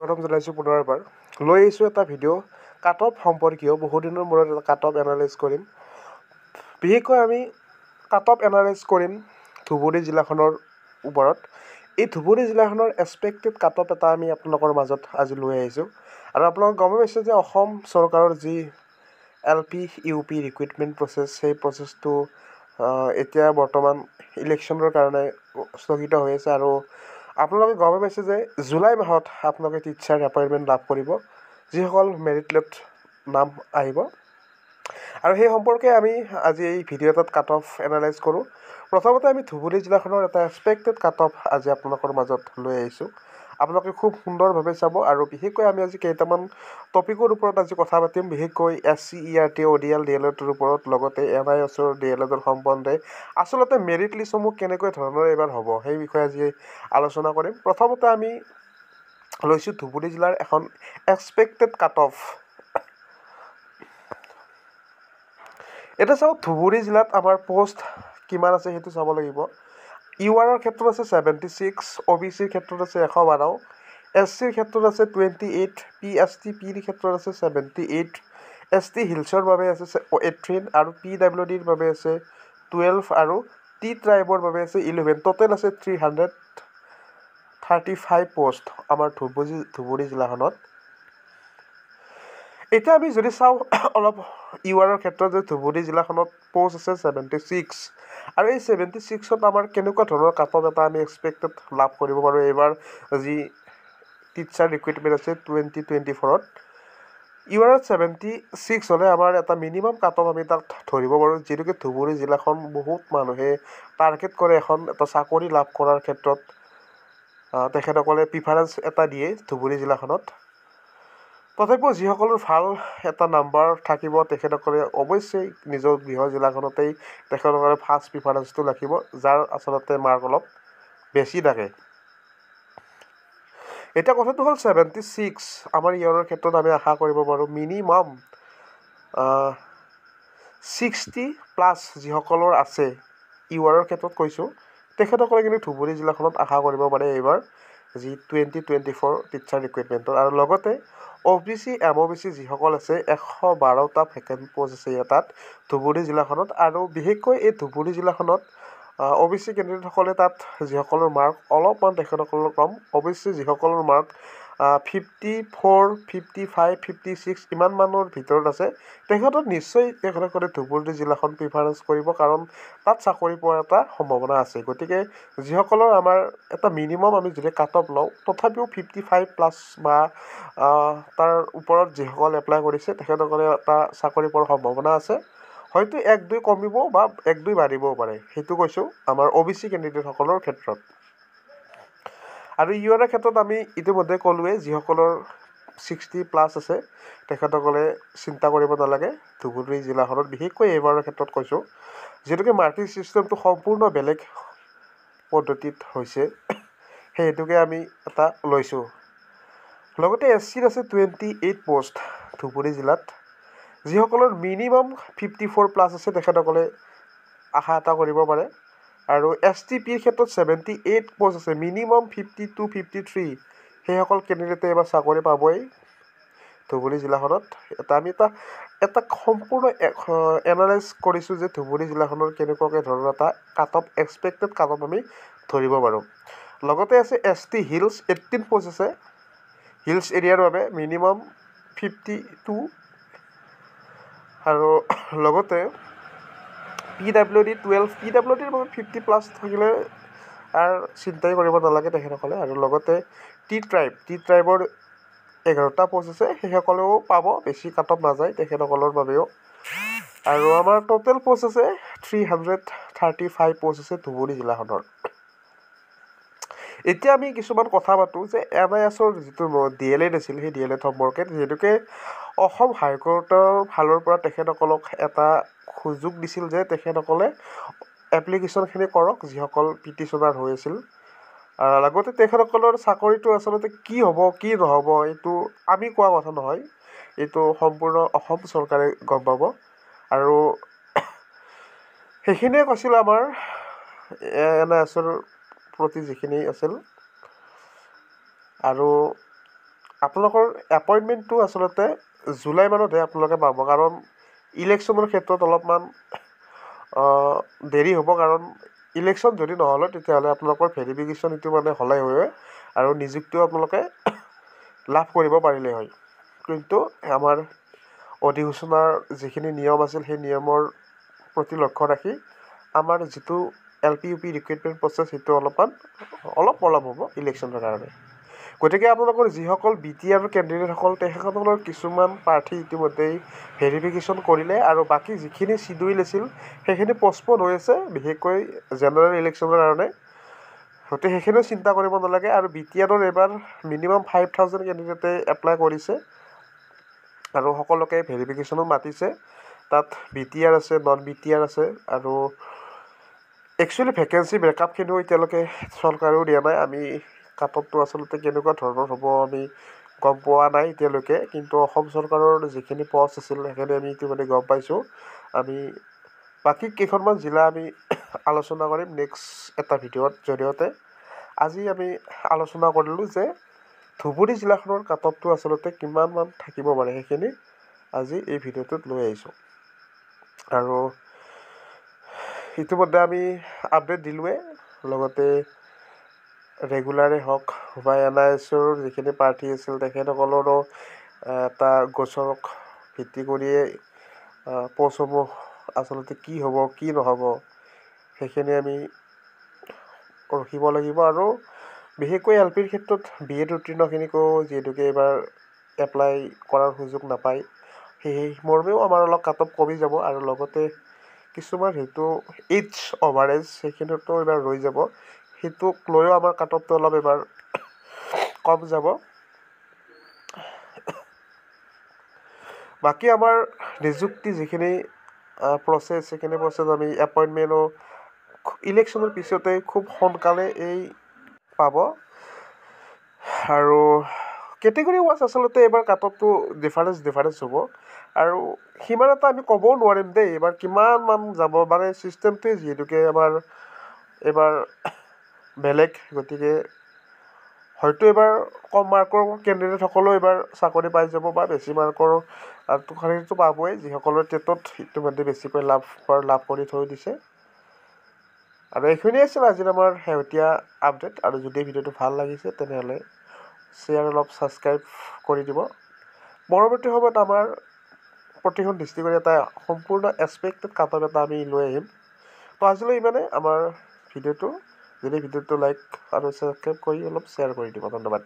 প্ৰথম জনাইছোঁ পুনৰবাৰ লৈ আহিছোঁ এটা ভিডিঅ' কাট অফ সম্পৰ্কীয় বহুদিনৰ মূৰত এটা কাট অফ এনালাইজ কৰিম। বিশেষকৈ আমি কাট অফ এনালাইজ কৰিম ধুবুৰী জিলাখনৰ ওপৰত। এই ধুবুৰী জিলাখনৰ এক্সপেক্টেড কাট অফ এটা আমি আপোনালোকৰ মাজত আজি লৈ আহিছোঁ। আৰু আপোনালোকে গমে পাইছে যে অসম চৰকাৰৰ যি LP UP ৰিক্ৰুইটমেণ্ট প্ৰচেছ, সেই প্ৰচেছটো এতিয়া বৰ্তমান ইলেকশ্যনৰ কাৰণে স্থগিত হৈ আছে। আৰু আপোনালোকে গমে পাইছে যে জুলাই মাহত আপোনালোকে টিচাৰ এপইণ্টমেণ্ট লাভ কৰিব, যিসকল মেৰিট লিষ্ট নাম আহিব। আৰু সেই সম্পৰ্কে আমি আজি এই ভিডিঅ' এটাত কাট অফ এনালাইজ কৰোঁ। প্ৰথমতে আমি ধুবুৰী জিলাখনৰ এটা এক্সপেক্টেড কাট অফ আজি আপোনালোকৰ মাজত লৈ আহিছোঁ। আপোনালোকে খুব সুন্দৰভাৱে চাব। আৰু বিশেষকৈ আমি আজি কেইটামান টপিকৰ ওপৰত আজি কথা পাতিম, বিশেষকৈ SC ERT ODL DLEDৰ ওপৰত, লগতে NISৰ DLEDৰ সম্বন্ধে আচলতে মেৰিট লিষ্টসমূহ কেনেকৈ ধৰণৰ এইবাৰ হ'ব সেই বিষয়ে আজি আলোচনা কৰিম। প্ৰথমতে আমি লৈছোঁ ধুবুৰী জিলাৰ এখন এক্সপেক্টেড কাট অফ। এতিয়া চাওক ধুবুৰী জিলাত আমাৰ পোষ্ট কিমান আছে সেইটো চাব লাগিব। URৰ ক্ষেত্ৰত আছে 76, OBCৰ ক্ষেত্ৰত আছে 112, SCৰ ক্ষেত্ৰত আছে 28, PST-Pৰ ক্ষেত্ৰত আছে 78, ST হিলছৰ বাবে আছে 18, আৰু PWDৰ বাবে আছে 12, আৰু T ট্ৰাইবৰ বাবে আছে 11। টোটেল আছে 335 পোষ্ট আমাৰ ধুবুৰী জিলাখনত। এতিয়া আমি যদি চাওঁ অলপ URৰ ক্ষেত্ৰত, যে ধুবুৰী জিলাখনত পোষ্ট আছে 76, আৰু এই 76ত আমাৰ কেনেকুৱা ধৰণৰ কাট অফ এটা আমি এক্সপেক্টেড লাভ কৰিব পাৰোঁ এইবাৰ যি টিচাৰ ৰিক্ৰুইটমেণ্ট আছে 2024-ত। URত 76 হ'লে আমাৰ এটা মিনিমাম কাট অফ আমি তাত ধৰিব পাৰোঁ, যিহেতুকে ধুবুৰী জিলাখন বহুত মানুহে টাৰ্গেট কৰে এখন এটা চাকৰি লাভ কৰাৰ ক্ষেত্ৰত। তেখেতসকলে প্ৰিফাৰেঞ্চ এটা দিয়ে ধুবুৰী জিলাখনত। তথাপিও যিসকলৰ ভাল এটা নাম্বাৰ থাকিব, তেখেতসকলে অৱশ্যেই নিজৰ গৃহ জিলাখনতেই তেখেতসকলে ফাৰ্ষ্ট প্ৰিফাৰেঞ্চটো ৰাখিব, যাৰ আচলতে মাৰ্ক অলপ বেছি থাকে। এতিয়া কথাটো হ'ল 76 আমাৰ ইয়াৰৰ ক্ষেত্ৰত আমি আশা কৰিব পাৰোঁ মিনিমাম 60+ যিসকলৰ আছে URৰ ক্ষেত্ৰত কৈছোঁ, তেখেতসকলে কিন্তু ধুবুৰী জিলাখনত আশা কৰিব পাৰে এইবাৰ যি 2024 টিচাৰ ৰিক্ৰুইটমেণ্টৰ। আৰু লগতে OBC MOBC যিসকল আছে 112টা ভেকেণ্ট পোষ্ট আছে তাত ধুবুৰী জিলাখনত। আৰু বিশেষকৈ এই ধুবুৰী জিলাখনত OBC কেণ্ডিডেটসকলে তাত যিসকলৰ মাৰ্ক অলপমান তেখেতসকলৰ কম, অৱশ্যে যিসকলৰ মাৰ্ক 54, 55, 56 ইমান মানৰ ভিতৰত আছে, তেখেতক নিশ্চয় তেখেতসকলে ধুবুৰী জিলাখন প্ৰিফাৰেঞ্চ কৰিব, কাৰণ তাত চাকৰি পোৱাৰ এটা সম্ভাৱনা আছে। গতিকে যিসকলৰ আমাৰ এটা মিনিমাম আমি যদি কাট অফ লওঁ, তথাপিও 55+ বা তাৰ ওপৰত যিসকল এপ্লাই কৰিছে, তেখেতসকলে এটা চাকৰি পোৱাৰ সম্ভাৱনা আছে। হয়তো 1-2 কমিব বা 1-2 বাঢ়িবও পাৰে, সেইটো কৈছোঁ আমাৰ OBC কেণ্ডিডেটসকলৰ ক্ষেত্ৰত। আৰু URৰ ক্ষেত্ৰত আমি ইতিমধ্যে ক'লোৱেই, যিসকলৰ 60+ আছে তেখেতসকলে চিন্তা কৰিব নালাগে ধুবুৰী জিলাখনত। বিশেষকৈ এইবাৰৰ ক্ষেত্ৰত কৈছোঁ, যিহেতুকে মাৰ্কিং ছিষ্টেমটো সম্পূৰ্ণ বেলেগ পদ্ধতিত হৈছে, সেই হেতুকে আমি এটা লৈছোঁ। লগতে SCৰ আছে 28 পোষ্ট ধুবুৰী জিলাত, যিসকলৰ মিনিমাম 54+ আছে তেখেতসকলে আশা এটা কৰিব পাৰে। আৰু STPৰ ক্ষেত্ৰত 78 পোষ্ট আছে, মিনিমাম 52, 53, সেইসকল কেণ্ডিডেটে এইবাৰ চাকৰি পাবই ধুবুৰী জিলাখনত। আমি এটা সম্পূৰ্ণ এনালাইজ কৰিছোঁ যে ধুবুৰী জিলাখনৰ কেনেকুৱাকৈ ধৰণৰ এটা cut off expected cut off আমি ধৰিব পাৰোঁ। লগতে আছে ST হিলছ 18 পোষ্ট আছে হিলছ এৰিয়াৰ বাবে, মিনিমাম 52, আৰু লগতে PWD 12, PWDৰ বাবে 50+ থাকিলে আৰু চিন্তাই কৰিব নালাগে তেখেতসকলে। আৰু লগতে T ট্ৰাইবৰ 11টা পোষ্ট আছে, সেইসকলেও পাব, বেছি কাট অফ নাযায় তেখেতসকলৰ বাবেও। আৰু আমাৰ টোটেল পোষ্ট আছে 335 পোষ্ট আছে ধুবুৰী জিলাখনৰ। এতিয়া আমি কিছুমান কথা পাতোঁ যে NISৰ যিটো DLED আছিল, সেই DLED সম্পৰ্কে। যিহেতুকে অসম হাইকোৰ্টৰ ফালৰ পৰা তেখেতসকলক এটা সুযোগ দিছিল যে তেখেতসকলে এপ্লিকেশ্যনখিনি কৰক, যিসকল পিটিশ্যনাৰ হৈ আছিল। লগতে তেখেতসকলৰ চাকৰিটো আচলতে কি হ'ব কি নহ'ব এইটো আমি কোৱা কথা নহয়, এইটো সম্পূৰ্ণ অসম চৰকাৰে গম পাব। আৰু সেইখিনিয়ে কৈছিল আমাৰ NISৰ প্ৰতি যিখিনি আছিল। আৰু আপোনালোকৰ এপইণ্টমেণ্টটো আচলতে জুলাই মানতহে আপোনালোকে পাব, কাৰণ ইলেকশ্যনৰ ক্ষেত্ৰত অলপমান দেৰি হ'ব, কাৰণ ইলেকশ্যন যদি নহ'লে তেতিয়াহ'লে আপোনালোকৰ ভেৰিফিকেশ্যন এইটো মানে হ'লে হয় আৰু নিযুক্তিও আপোনালোকে লাভ কৰিব পাৰিলে হয়। কিন্তু আমাৰ অধিসূচনাৰ যিখিনি নিয়ম আছিল সেই নিয়মৰ প্ৰতি লক্ষ্য ৰাখি আমাৰ যিটো LP UP ৰিক্ৰুইটমেণ্ট প্ৰচেছ সেইটো অলপ পলম হ'ব ইলেকশ্যনৰ কাৰণে। গতিকে আপোনালোকৰ যিসকল BTR কেণ্ডিডেটসকল তেখেতসকলৰ কিছুমান প্ৰাৰ্থী ইতিমধ্যেই ভেৰিফিকেশ্যন কৰিলে আৰু বাকী যিখিনি চিডিউল আছিল সেইখিনি পষ্টপন হৈ আছে, বিশেষকৈ জেনেৰেল ইলেকশ্যনৰ কাৰণে। গতিকে সেইখিনিও চিন্তা কৰিব নালাগে। আৰু BTRৰ এইবাৰ মিনিমাম 5000 কেণ্ডিডেটে এপ্লাই কৰিছে আৰু সকলোকে ভেৰিফিকেশ্যনো মাতিছে। তাত BTR আছে, নন BTR আছে, আৰু একচুৱেলি ভেকেঞ্চি ব্ৰেকআপখিনিও এতিয়ালৈকে চৰকাৰেও দিয়া নাই। আমি কাট অফটো আচলতে কেনেকুৱা ধৰণৰ হ'ব আমি গম পোৱা নাই এতিয়ালৈকে, কিন্তু অসম চৰকাৰৰ যিখিনি পষ্ট আছিল সেইখিনি আমি ইতিমধ্যে গম পাইছোঁ। আমি বাকী কেইখনমান জিলা আমি আলোচনা কৰিম নেক্সট এটা ভিডিঅ'ৰ জৰিয়তে। আজি আমি আলোচনা কৰিলোঁ যে ধুবুৰী জিলাখনৰ কাট অফটো আচলতে কিমানমান থাকিব পাৰে সেইখিনি আজি এই ভিডিঅ'টোত লৈ আহিছোঁ। আৰু ইতিমধ্যে আমি আপডেট দিলোঁৱে, লগতে ৰেগুলাৰে হওক বা NISৰ যিখিনি প্ৰাৰ্থী আছিল তেখেতসকলৰো এটা গোচৰক ভিত্তি কৰিয়ে পষ্টসমূহ আচলতে কি হ'ব কি নহ'ব সেইখিনি আমি ৰখিব লাগিব। আৰু বিশেষকৈ LPৰ ক্ষেত্ৰত BEd উত্তীৰ্ণখিনিকো যিহেতুকে এইবাৰ এপ্লাই কৰাৰ সুযোগ নাপায়, সেই মৰ্মেও আমাৰ অলপ কাট অফ কমি যাব। আৰু লগতে কিছুমান সেইটো এইজ অভাৰেজ সেইখিনিতো এইবাৰ ৰৈ যাব, সেইটোক লৈও আমাৰ কাট অফটো অলপ এইবাৰ কম যাব। বাকী আমাৰ নিযুক্তি যিখিনি প্ৰচেছ সেইখিনি প্ৰচেছ আমি এপইণ্টমেণ্টো ইলেকশ্যনৰ পিছতে খুব সোনকালে পাব। আৰু কেটেগৰী ৱাইজ আচলতে এইবাৰ কাট অফটো ডিফাৰেঞ্চ হ'ব, আৰু সিমান এটা আমি ক'বও নোৱাৰিম দেই এইবাৰ কিমানমান যাব, মানে ছিষ্টেমটোৱে যিহেতুকে আমাৰ এইবাৰ বেলেগ। গতিকে হয়তো এইবাৰ কম মাৰ্কৰ কেণ্ডিডেটসকলেও এইবাৰ চাকৰি পাই যাব, বা বেছি মাৰ্কৰ টোখাৰীটো পাবই যিসকলৰ টেটত ইতিমধ্যে বেছিকৈ লাভ কৰি থৈ দিছে। আৰু এইখিনিয়ে আছিল আজিৰ আমাৰ শেহতীয়া আপডেট। আৰু যদি ভিডিঅ'টো ভাল লাগিছে তেনেহ'লে শ্বেয়াৰ অলপ ছাবস্ক্ৰাইব কৰি দিব। পৰৱৰ্তী সময়ত আমাৰ প্ৰতিখন ডিষ্ট্ৰিক্টৰ এটা সম্পূৰ্ণ এক্সপেক্টেড কাট অফ এটা আমি লৈ আহিম। তো আজিলৈ ইমানে আমাৰ ভিডিঅ'টো। যদি ভিডিঅ'টো লাইক আৰু ছাবস্ক্ৰাইব কৰি অলপ শ্বেয়াৰ কৰি দিব। ধন্যবাদ।